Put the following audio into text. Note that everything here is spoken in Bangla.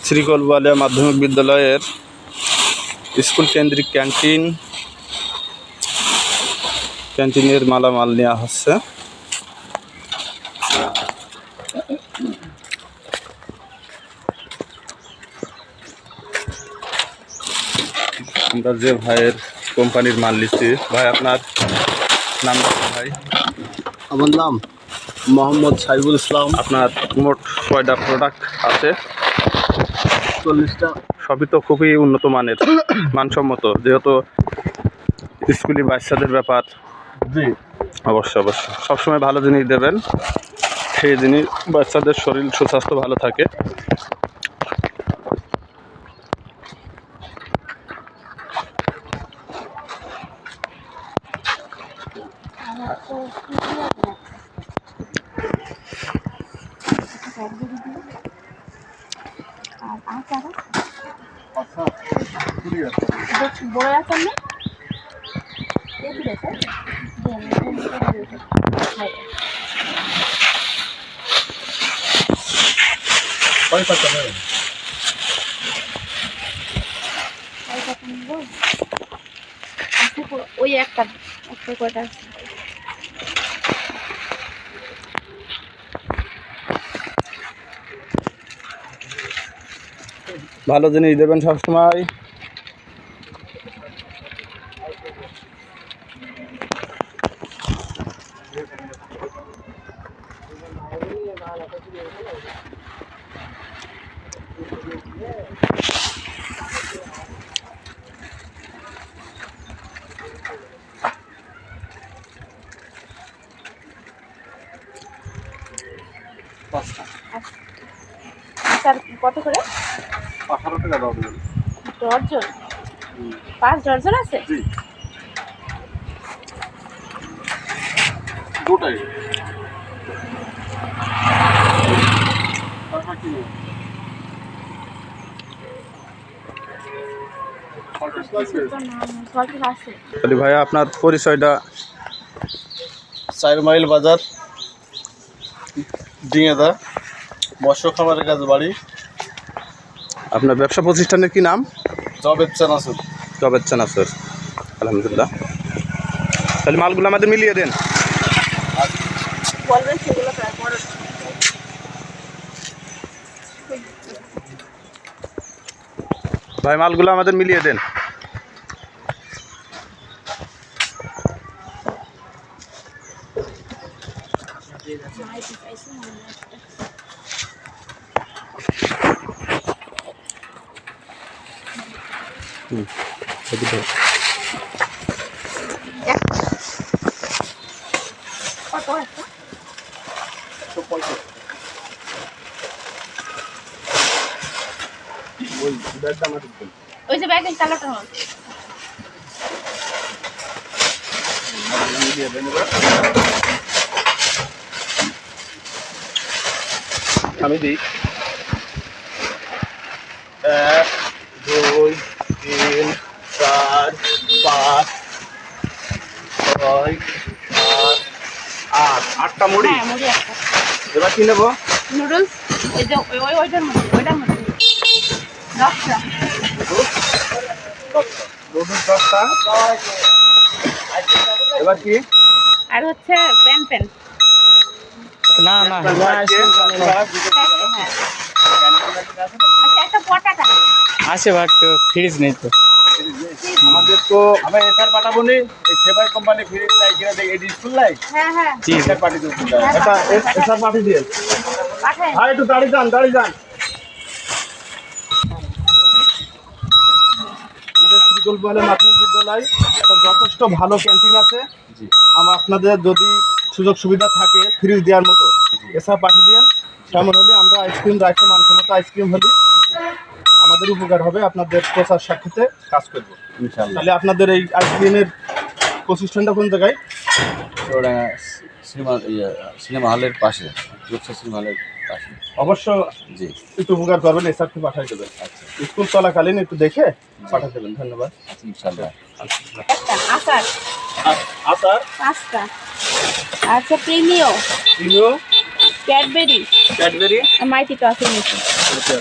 শ্রীকলবালিয়া মাধ্যমিক বিদ্যালয়ের স্কুল কেন্দ্রিক ক্যান্টিনের মালামাল নেওয়া হচ্ছে। আমরা যে ভাইয়ের কোম্পানির মাল নিচ্ছি, ভাই আপনার নাম ভাই? আমার নাম মোহাম্মদ সাইবুল ইসলাম। আপনার মোট কয়টা প্রোডাক্ট আছে? 40টা। সবই তো খুবই উন্নত মানের, মানসম্মত, যেহেতু স্কুলি বাচ্চাদের ব্যাপার। জি অবশ্যই সবসময় ভালো জিনিস দেবেন, সেই জিনিস বাচ্চাদের শরীর সুস্বাস্থ্য ভালো থাকে। ওই একটা কয়টা ভালো জিনিস দেবেন সবসময়। স্যার কত করে? 18 টাকা দাও। ডর্জন? 5 ডর্জন আছে? জি দুটাই। তাহলে ভাইয়া আপনার পরিচয়টা? 4 মাইল বাজার, ডিঙেদা, মৎস্য খামারের কাছে বাড়ি। আপনার ব্যবসা প্রতিষ্ঠানের কি নাম? জবেদ চানাচুর। জবেদ চানাচুর। আলহামদুলিল্লাহ। তাহলে মালগুলো আমাদের মিলিয়ে দেন। বলবেন সেগুলো বড়। ভাই মালগুলো আমাদের মিলিয়ে দেন। কত একটা? ওই যে ব্যাগের কালারটা হল। আমি দিই 1 2 3 4 5 6 7 8 8টা মুড়ি। হ্যাঁ, মুড়ি একটা। এবার কি নেবো? নুডলস, এই যে ওইটার মধ্যে 10টা। নুডলস 10টা। এবার কি? আর হচ্ছে পেন। না হ্যাঁ। আচ্ছা, একটা পটাটা আছে বাট ফ্রিজ নেই তো। আমাদের তো আমি এসআর পাঠাবো নি, এই সেবাই কোম্পানি ফ্রিজ দেয় কিনা দেখি, এডি স্কুল নাই। হ্যাঁ জি এসআর পাঠিয়ে দিন। এটা এসআর পাঠিয়ে দিন। পাঠাই। ভাই একটু দাঁড়িয়ে যান। আমাদের শ্রীকলবালিয়া মাধ্যমিক বিদ্যালয় একটা যথেষ্ট ভালো ক্যান্টিন আছে। আপনাদের যদি সুযোগ সুবিধা থাকে ফ্রিজ দেওয়ার মতো, এসব পাঠিয়ে দিন। তেমন হলে আমরা আইসক্রিম রাখি, মানসম্মত আইসক্রিম হলে আমাদের উপকার হবে, আপনাদের প্রচার সাক্ষাতে কাজ করব ইনশাআল্লাহ। তাহলে আপনাদের এই আইসক্রিমের প্রতিষ্ঠানটা কোন জায়গায়? সিনেমা হলের পাশে, সিনেমা হলের পাশে। অবশ্য জি একটু উপকার করবেন, এসআরকে পাঠিয়ে দেবেন। আচ্ছা, স্কুল চলাকালীন একটু দেখে পাঠিয়ে দেবেন। ধন্যবাদ। ইনশাআল্লাহ। একটা আচার আচার 5টা। আচ্ছা, প্রিমিও, প্রিমিও, ক্যাডবেরি, ক্যাডবেরি, মাইটি তো আছে নিচে। আছে